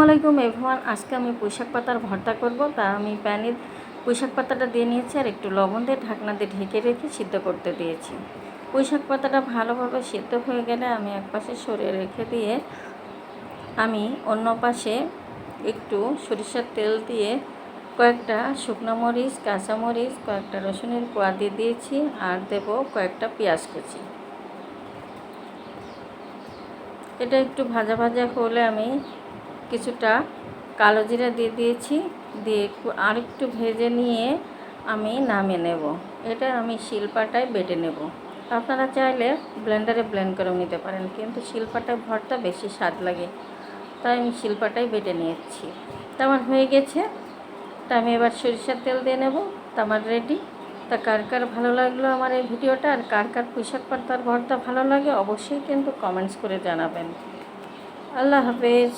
আলাইকুম এভরিওয়ান। আজকে আমি পুঁইশাক পাতার ভর্তা করব। তা আমি প্যানে পুঁইশাক পাতাটা দিয়ে নিয়েছি আর একটু লবণ দিয়ে ঢাকনা দিয়ে ঢেকে রেখে সিদ্ধ করতে দিয়েছি। পুঁইশাক পাতাটা ভালোভাবে সিদ্ধ হয়ে গেলে আমি একপাশে সরিয়ে রেখে দিয়ে আমি অন্য পাশে একটু সরিষার তেল দিয়ে কয়েকটা শুকনো মরিচ, কাঁচামরিচ, কয়েকটা রসুনের কোয়া দিয়ে দিয়েছি আর দেব কয়েকটা পেঁয়াজ কুচি। এটা একটু ভাজা ভাজা হলে আমি কিছুটা কালো জিরা দিয়ে দিয়েছি, দিয়ে আর একটু ভেজে নিয়ে আমি নামিয়ে নেব। এটা আমি শিলপাটায় বেটে নেব। আপনারা চাইলে ব্লেন্ডারে ব্লেন্ড করেও নিতে পারেন, কিন্তু শিলপাটায় ভর্তা বেশি স্বাদ লাগে, তাই আমি শিলপাটায় বেটে নিয়েছি। তা আমার হয়ে গেছে। তা আমি এবার সরিষার তেল দিয়ে নেব। তা আমার রেডি। তা কার কার ভালো লাগলো আমার এই ভিডিওটা, আর কার কার পুঁইশাক পাতার ভর্তা ভালো লাগে অবশ্যই কিন্তু কমেন্টস করে জানাবেন। আল্লাহ হাফেজ।